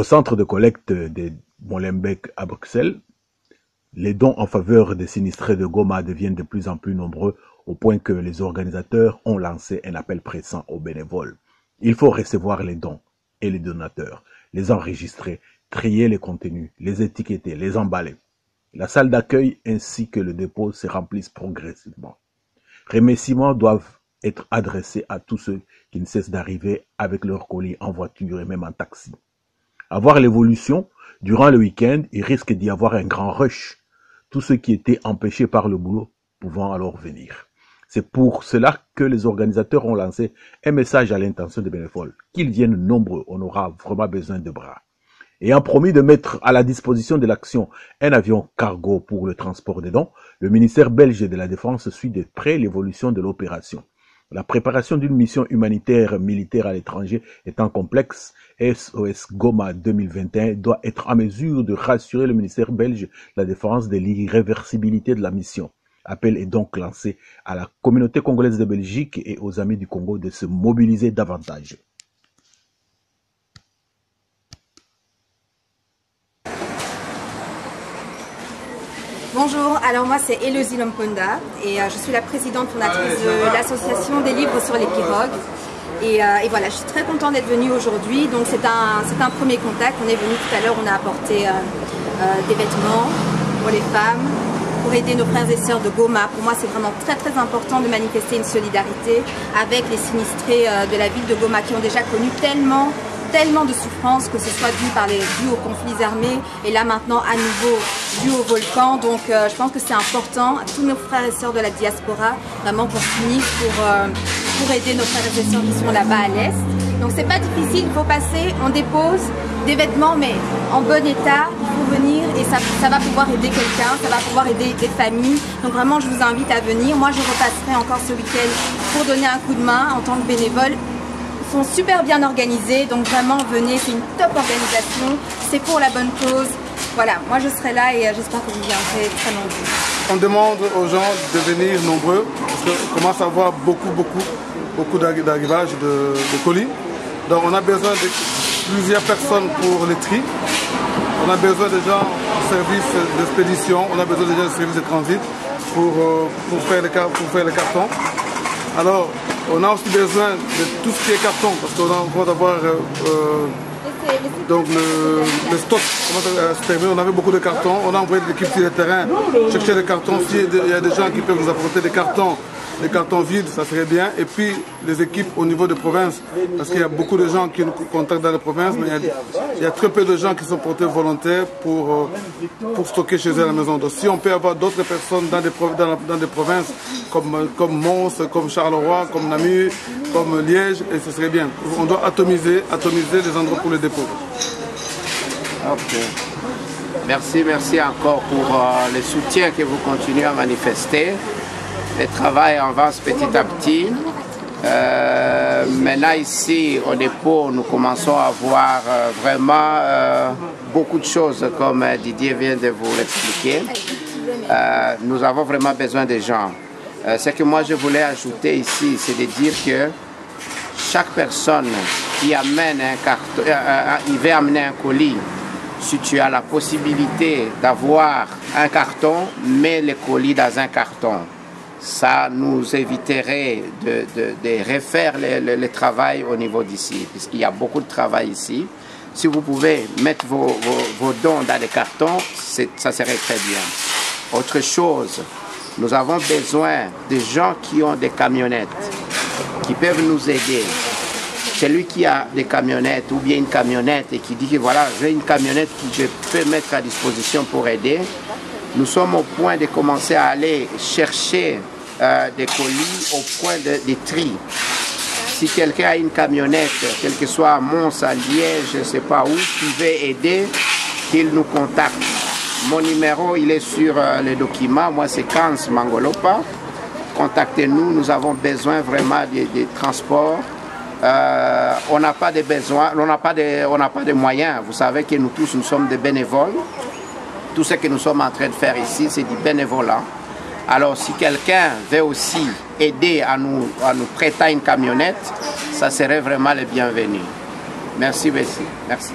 Au centre de collecte de Molenbeek à Bruxelles, les dons en faveur des sinistrés de Goma deviennent de plus en plus nombreux au point que les organisateurs ont lancé un appel pressant aux bénévoles. Il faut recevoir les dons et les donateurs, les enregistrer, trier les contenus, les étiqueter, les emballer. La salle d'accueil ainsi que le dépôt se remplissent progressivement. Remerciements doivent être adressés à tous ceux qui ne cessent d'arriver avec leurs colis en voiture et même en taxi. À voir l'évolution, durant le week-end, il risque d'y avoir un grand rush. Tous ceux qui étaient empêchés par le boulot pouvant alors venir. C'est pour cela que les organisateurs ont lancé un message à l'intention des bénévoles. Qu'ils viennent nombreux, on aura vraiment besoin de bras. Ayant promis de mettre à la disposition de l'action un avion cargo pour le transport des dons, le ministère belge de la Défense suit de près l'évolution de l'opération. La préparation d'une mission humanitaire militaire à l'étranger étant complexe, SOS Goma 2021 doit être en mesure de rassurer le ministère belge de la Défense de l'irréversibilité de la mission. Appel est donc lancé à la communauté congolaise de Belgique et aux amis du Congo de se mobiliser davantage. Bonjour, alors moi c'est Eleusie Lomponda et je suis la présidente fondatrice de l'association des livres sur les pirogues. Et voilà, je suis très contente d'être venue aujourd'hui. Donc c'est un premier contact. On est venu tout à l'heure, on a apporté des vêtements pour les femmes, pour aider nos frères et sœurs de Goma. Pour moi c'est vraiment très important de manifester une solidarité avec les sinistrés de la ville de Goma qui ont déjà connu tellement de souffrances, que ce soit dû aux conflits armés et là maintenant à nouveau dû au volcan. Donc je pense que c'est important à tous nos frères et sœurs de la diaspora vraiment qu'on s'unisse pour aider nos frères et sœurs qui sont là-bas à l'est. Donc c'est pas difficile, il faut passer, on dépose des vêtements mais en bon état, il faut venir et ça va pouvoir aider quelqu'un, ça va pouvoir aider des familles. Donc vraiment je vous invite à venir. Moi je repasserai encore ce week-end pour donner un coup de main en tant que bénévole. Sont super bien organisés, donc vraiment venez, c'est une top organisation, c'est pour la bonne cause. Voilà, moi je serai là et j'espère que vous viendrez très nombreux. On demande aux gens de venir nombreux parce qu'on commence à avoir beaucoup d'arrivage de colis. Donc on a besoin de plusieurs personnes pour les tri. On a besoin de gens au service d'expédition, on a besoin de gens au service de transit pour faire les cartons. Alors, on a aussi besoin de tout ce qui est carton, parce qu'on a encore d'avoir donc le stock. On avait beaucoup de cartons, on a envoyé de l'équipe sur le terrain chercher des cartons. S'il y a des gens qui peuvent nous apporter des cartons vides, ça serait bien. Et puis les équipes au niveau de province, parce qu'il y a beaucoup de gens qui nous contactent dans les provinces, mais il y a très peu de gens qui sont portés volontaires pour stocker chez eux à la maison. Donc si on peut avoir d'autres personnes dans des provinces comme Mons, comme Charleroi, comme Namur, comme Liège, et ce serait bien. On doit atomiser les endroits pour les dépôts. Ok. Merci encore pour le soutien que vous continuez à manifester. Le travail avance petit à petit. Maintenant ici au dépôt, nous commençons à voir vraiment beaucoup de choses comme Didier vient de vous l'expliquer. Nous avons vraiment besoin des gens. Ce que moi je voulais ajouter ici, c'est de dire que chaque personne qui amène un carton, il veut amener un colis, si tu as la possibilité d'avoir un carton, mets le colis dans un carton. Ça nous éviterait de refaire le travail au niveau d'ici, puisqu'il y a beaucoup de travail ici. Si vous pouvez mettre vos dons dans les cartons, ça serait très bien. Autre chose, nous avons besoin de gens qui ont des camionnettes, qui peuvent nous aider. Celui qui a des camionnettes ou bien une camionnette et qui dit que voilà, j'ai une camionnette que je peux mettre à disposition pour aider, nous sommes au point de commencer à aller chercher des colis au point de tri. Si quelqu'un a une camionnette, quel que soit à Mons, à Liège, je ne sais pas où, qui veut aider, qu'il nous contacte. Mon numéro, il est sur le document. Moi, c'est Kans Mangolopa. Contactez-nous, nous avons besoin vraiment de transport. On n'a pas de besoins, on n'a pas de moyens. Vous savez que nous tous, nous sommes des bénévoles. Tout ce que nous sommes en train de faire ici, c'est du bénévolat. Alors, si quelqu'un veut aussi aider à nous prêter une camionnette, ça serait vraiment le bienvenu. Merci, merci.